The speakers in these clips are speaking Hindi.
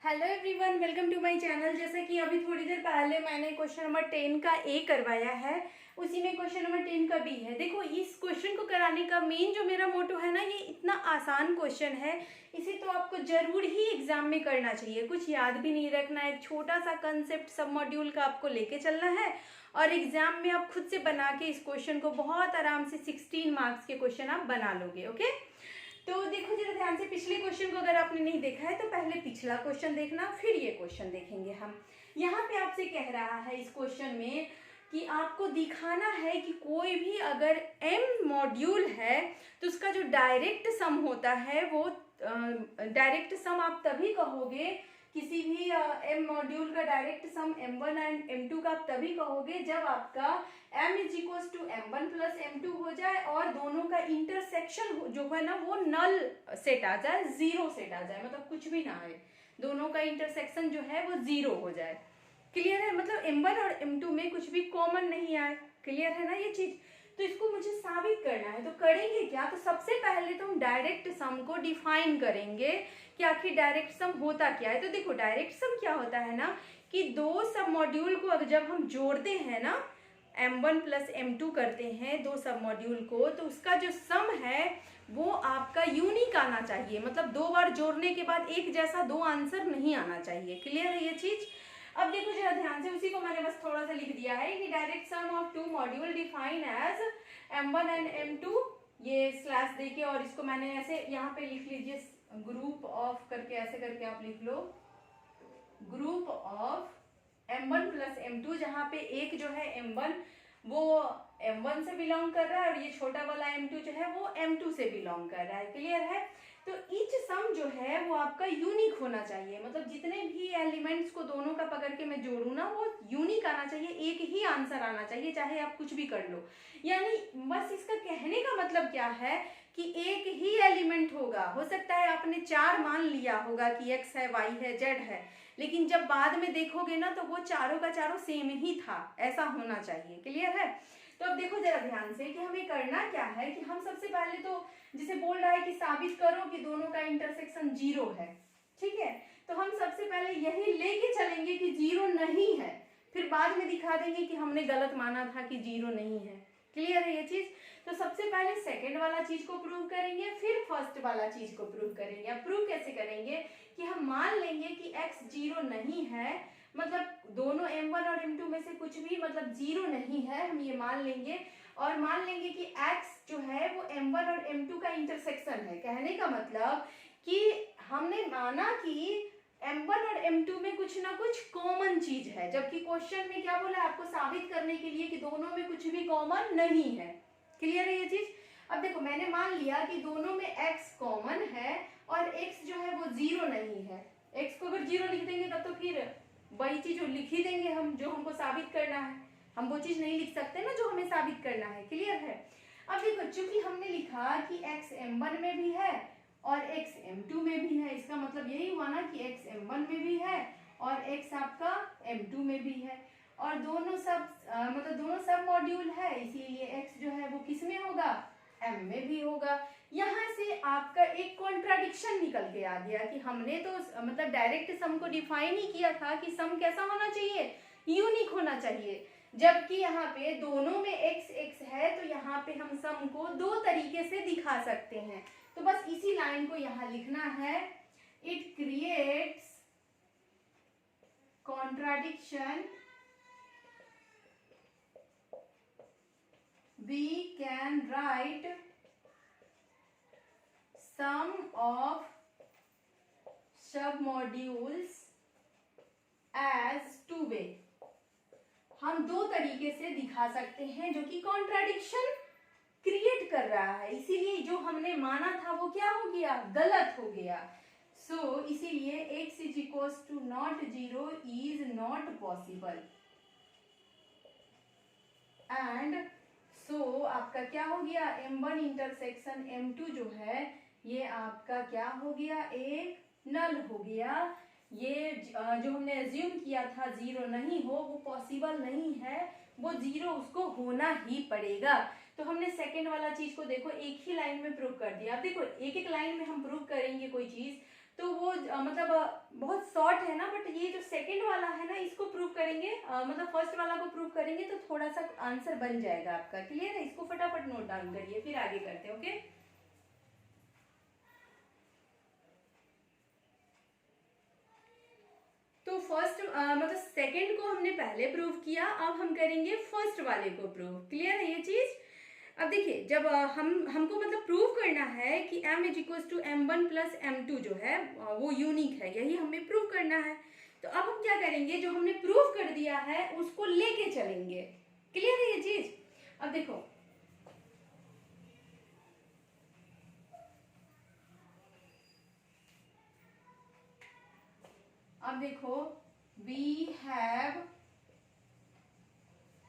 Hello everyone, welcome to my channel. जैसे कि अभी थोड़ी देर पहले मैंने क्वेश्चन नंबर 10 का ए करवाया है, उसी में क्वेश्चन नंबर 10 का बी है। देखो, इस क्वेश्चन को कराने का मेन जो मेरा मोटो है ना, ये इतना आसान क्वेश्चन है, इसे तो आपको जरूर ही एग्जाम में करना चाहिए। कुछ याद भी नहीं रखना है, एक छोटा सा कंसेप्ट सब मॉड्यूल का आपको लेके चलना है और एग्जाम में आप खुद से बना के इस क्वेश्चन को बहुत आराम से 16 मार्क्स के क्वेश्चन आप बना लोगे। ओके, तो देखो जरा ध्यान से, पिछले क्वेश्चन को अगर आपने नहीं देखा है तो पहले पिछला क्वेश्चन देखना, फिर ये क्वेश्चन देखेंगे हम। यहाँ पे आपसे कह रहा है इस क्वेश्चन में कि आपको दिखाना है कि कोई भी अगर m मॉड्यूल है तो उसका जो डायरेक्ट सम होता है वो डायरेक्ट सम आप तभी कहोगे, किसी भी m मॉड्यूल का direct sum m1 and m2 का आप तभी कहोगे जब आपका m is equal to m1 plus m2 हो जाए और दोनों का इंटरसेक्शन जो है ना वो नल सेट आ जाए, जीरो सेट आ जाए, मतलब कुछ भी ना आए, दोनों का इंटरसेक्शन जो है वो जीरो हो जाए। क्लियर है? मतलब m1 और m2 में कुछ भी कॉमन नहीं आए। क्लियर है ना ये चीज? तो इसको मुझे साबित करना है, तो करेंगे क्या? तो सबसे पहले तो हम डायरेक्ट सम को डिफाइन करेंगे कि आखिर डायरेक्ट सम होता क्या है। तो देखो, डायरेक्ट सम क्या होता है ना कि दो सब मॉड्यूल को अगर जब हम जोड़ते हैं ना, m1 प्लस m2 करते हैं दो सब मॉड्यूल को, तो उसका जो सम है वो आपका यूनिक आना चाहिए। मतलब दो बार जोड़ने के बाद एक जैसा दो आंसर नहीं आना चाहिए। क्लियर है ये चीज? अब देखो जरा ध्यान से, उसी को मैंने बस थोड़ा सा लिख दिया है कि direct sum of two module define as m1 and m2, ये स्लैश देके, और इसको मैंने ऐसे यहाँ पे लिख लीजिए, ग्रुप ऑफ करके, ऐसे करके आप लिख लो, group of m1 plus m2, जहाँ पे एक जो है m1 वो m1 से बिलोंग कर रहा है और ये छोटा वाला m2 जो है वो m2 से बिलोंग कर रहा है। क्लियर है? तो ईच सम जो है वो आपका यूनिक होना चाहिए, मतलब जितने भी एलिमेंट्स को दोनों का पकड़ के मैं जोड़ू ना वो यूनिक आना चाहिए, एक ही आंसर आना चाहिए, चाहे आप कुछ भी कर लो। यानी बस इसका कहने का मतलब क्या है कि एक ही एलिमेंट होगा। हो सकता है आपने 4 मान लिया होगा कि x है, y है, z है, लेकिन जब बाद में देखोगे ना तो वो चारों का चारों सेम ही था, ऐसा होना चाहिए। क्लियर है? तो अब देखो जरा ध्यान से कि हमें करना क्या है कि हम सबसे पहले तो जिसे बोल रहा है कि साबित करो कि दोनों का इंटरसेक्शन जीरो है, ठीक है, तो हम सबसे पहले यही लेके चलेंगे कि जीरो नहीं है, फिर बाद में दिखा देंगे कि हमने गलत माना था कि जीरो नहीं है। क्लियर है ये चीज? तो सबसे पहले सेकंड वाला चीज को प्रूव करेंगे, फिर फर्स्ट वाला चीज को प्रूव करेंगे। अब प्रूव कैसे करेंगे कि हम मान लेंगे कि x जीरो नहीं है, मतलब दोनों m1 और m2 में से कुछ भी मतलब जीरो नहीं है, हम ये मान लेंगे, और मान लेंगे कि x जो है वो m1 और m2 का इंटरसेक्शन है। कहने का मतलब कि हमने माना कि m1 और m2 में कुछ ना कुछ कॉमन चीज है, जबकि क्वेश्चन में क्या बोला आपको साबित करने के लिए कि दोनों में कुछ भी कॉमन नहीं है। क्लियर है ये चीज? अब देखो, मैंने मान लिया कि दोनों में x कॉमन है और x जो है वो जीरो नहीं है। x को अगर जीरो लिख देंगे तब तो फिर वही चीज लिख ही देंगे हम जो हमको साबित करना है, हम वो चीज नहीं लिख सकते ना जो हमें साबित करना है। क्लियर है? अब देखो, चूंकि हमने लिखा कि x m1 में भी है और x m2 में भी है, इसका मतलब यही हुआ ना कि x m1 में भी है और x आपका m2 में भी है, और दोनों सब मतलब दोनों सब मॉड्यूल है, इसीलिए x जो है वो किस में होगा? m में भी होगा। यहाँ से आपका एक कॉन्ट्राडिक्शन निकल के आ गया कि हमने तो मतलब डायरेक्ट सम को डिफाइन ही किया था कि सम कैसा होना चाहिए? यूनिक होना चाहिए, जबकि यहाँ पे दोनों में x x है, तो यहाँ पे हम सम को दो तरीके से दिखा सकते हैं। तो बस इसी लाइन को यहाँ लिखना है, it creates contradiction, we can write sum of submodules as two way। हम दो तरीके से दिखा सकते हैं जो कि कॉन्ट्राडिक्शन क्रिएट कर रहा है, इसीलिए जो हमने माना था वो क्या हो गया? गलत हो गया। सो इसीलिए x is equal to not zero is not possible, and so आपका क्या हो गया? m1 इंटरसेक्शन m2 जो है ये आपका क्या हो गया? एक नल हो गया। ये जो हमने एज्यूम किया था जीरो नहीं हो, वो पॉसिबल नहीं है, वो जीरो उसको होना ही पड़ेगा। तो हमने सेकंड वाला चीज को देखो एक ही लाइन में प्रूव कर दिया। अब देखो, एक एक लाइन में हम प्रूव करेंगे कोई चीज तो वो मतलब बहुत शॉर्ट है ना, बट ये जो सेकंड वाला है ना इसको प्रूव करेंगे, मतलब फर्स्ट वाला को प्रूव करेंगे तो थोड़ा सा आंसर बन जाएगा आपका। क्लियर है? इसको फटाफट नोट डाउन करिए, फिर आगे करते हैं। ओके, तो फर्स्ट मतलब सेकंड को हमने पहले प्रूव किया, अब हम करेंगे फर्स्ट वाले को प्रूव। क्लियर है ये चीज? अब देखिए, जब हमको मतलब प्रूव करना है कि m is equal to m1 plus m2 जो है वो यूनिक है, यही हमें प्रूव करना है। तो अब हम क्या करेंगे, जो हमने प्रूव कर दिया है उसको लेके चलेंगे। क्लियर है ये चीज? अब देखो, we have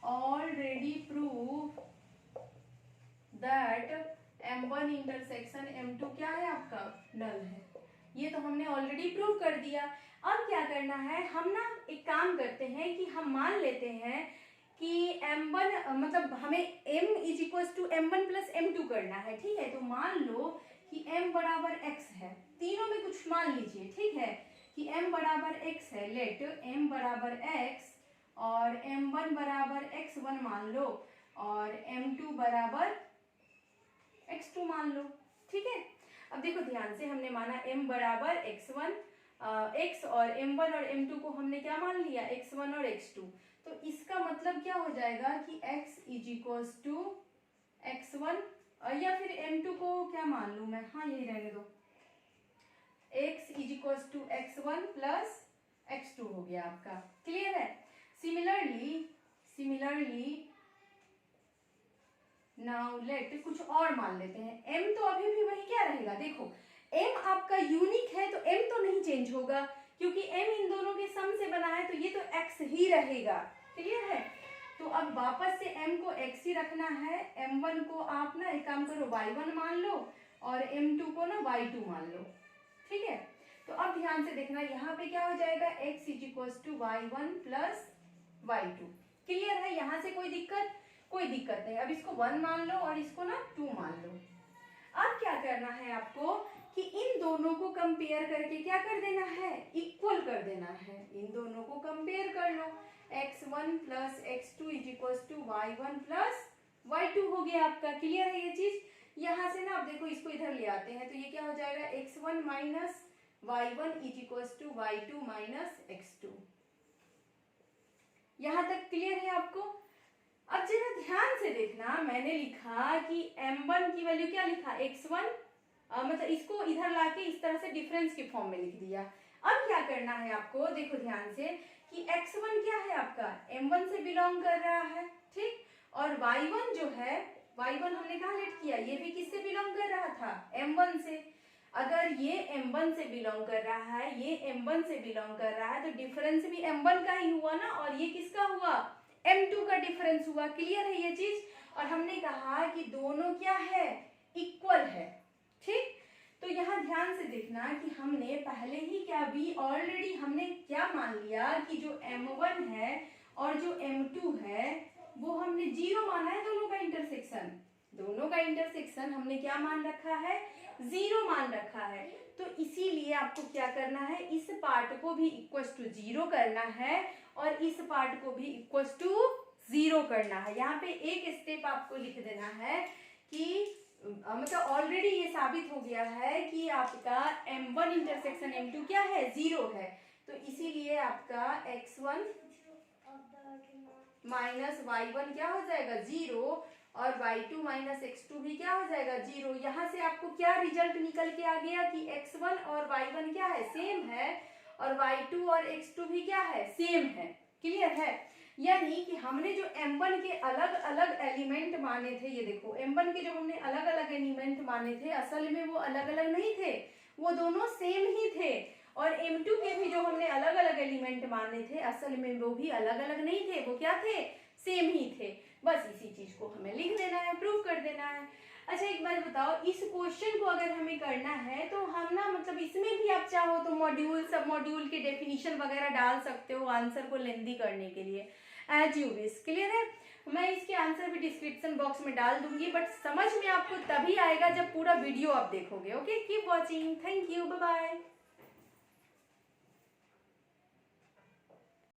already proved that m1 intersection m2 क्या है आपका, नल है। ये तो हमने ऑलरेडी प्रूव कर दिया। अब क्या करना है, हम ना एक काम करते हैं कि हम मान लेते हैं कि m1 मतलब हमें m is equal to m1 plus m2 करना है। ठीक है, तो मान लो कि m बराबर x है, तीनों में कुछ मान लीजिए। ठीक है, कि m बराबर x है, लेट m बराबर x और m1 बराबर x1 मान लो और m2 बराबर x2 मान लो। ठीक है, अब देखो ध्यान से, हमने माना m बराबर x1 x और m1 और m2 को हमने क्या मान लिया, x1 और x2। तो इसका मतलब क्या हो जाएगा कि x is equal to x1 या फिर m2 को क्या मान लूं मैं, हाँ यही रहने दो, x is equal to x1 plus x2 हो गया आपका। क्लियर है? सिमिलरली नाउ लेट कुछ और मान लेते हैं। m तो अभी भी वही क्या रहेगा, देखो m आपका यूनिक है तो m तो नहीं चेंज होगा, क्योंकि m इन दोनों के सम से बना है, तो ये तो x ही रहेगा। क्लियर है? तो अब वापस से m को x ही रखना है। m1 को आप ना एक काम करो, y1 मान लो और m2 को ना y2 मान लो। ठीक है, तो अब ध्यान से देखना, यहाँ पे क्या हो जाएगा, x is equal to y1 plus y2। Clear है? यहाँ से कोई दिक्कत नहीं। अब इसको 1 मान लो और इसको ना 2 मान लो। अब क्या करना है आपको कि इन दोनों को कंपेयर करके क्या कर देना है, इक्वल कर देना है। इन दोनों को कंपेयर कर लो, x1 plus x2 is equal to y1 plus y2 हो गया आपका। क्लियर है ये चीज? यहाँ से ना आप देखो, इसको इधर ले आते हैं तो ये क्या हो जाएगा, x1 minus y1 is equal to y2 minus x2। यहाँ तक क्लियर है आपको? अब जरा ध्यान से देखना, मैंने लिखा कि m1 की वैल्यू क्या लिखा, x1 मतलब इसको इधर लाके इस तरह से डिफरेंस के फॉर्म में लिख दिया। अब क्या करना है आपको, देखो ध्यान से कि x1 क्या है आपका, m1 से बिलोंग कर रहा है। ठीक, और y1 जो है, y1 हमने कहाँ लेट किया, ये भी किससे बिलोंग कर रहा था, m1 से। अगर ये m1 से बिलोंग कर रहा है, ये m1 से बिलोंग कर रहा है, तो डिफरेंस भी m1 का ही हुआ ना, और ये किसका हुआ, m2 का डिफरेंस हुआ। क्लियर है ये चीज? और हमने कहा कि दोनों क्या है, इक्वल है। ठीक, तो यहाँ ध्यान से देखना कि हमने पहले ही क्या भी ऑलरेडी हमने क्या मान लिया कि जो m1 है और जो m2 है वो हमने 0 माना है। दोनों का इंटरसेक्शन हमने क्या मान रखा है, 0 मान रखा है। तो इसीलिए आपको क्या करना है, इस पार्ट को भी इक्वल टू 0 करना है और इस पार्ट को भी इक्वल टू 0 करना है। यहाँ पे एक स्टेप आपको लिख देना है कि मतलब ऑलरेडी ये साबित हो गया है कि आपका m1 इंटरसेक्शन m2 क्या है, 0 है। तो इसीलिए आपका x1 माइनस y1 क्या हो जाएगा, 0, और y2 माइनस x2 भी क्या हो जाएगा, 0। यहाँ से आपको क्या रिजल्ट निकल के आ गया कि x1 और y1 क्या है, सेम है, और y2 और x2 भी क्या है, सेम है। क्लियर है? यानी कि हमने जो m1 के अलग अलग एलिमेंट माने थे, ये देखो m1 के जो हमने अलग अलग एलिमेंट माने थे, असल में वो अलग अलग नहीं थे, वो दोनों सेम ही थे। और m2 के भी जो हमने अलग अलग एलिमेंट माने थे, असल में वो भी अलग अलग नहीं थे, वो क्या थे, सेम ही थे। बस इसी चीज को हमें लिख देना है, प्रूव कर देना है। अच्छा एक बात बताओ, इस क्वेश्चन को अगर हमें करना है तो हम ना मतलब इसमें भी आप चाहो तो मॉड्यूल सब मॉड्यूल के डेफिनेशन वगैरह डाल सकते हो आंसर को लेंदी करने के लिए, एज यू विश। क्लियर है? मैं इसके आंसर भी डिस्क्रिप्शन बॉक्स में डाल दूंगी, बट समझ में आपको तभी आएगा जब पूरा वीडियो आप देखोगे। Okay, keep watching, thank you, bye bye.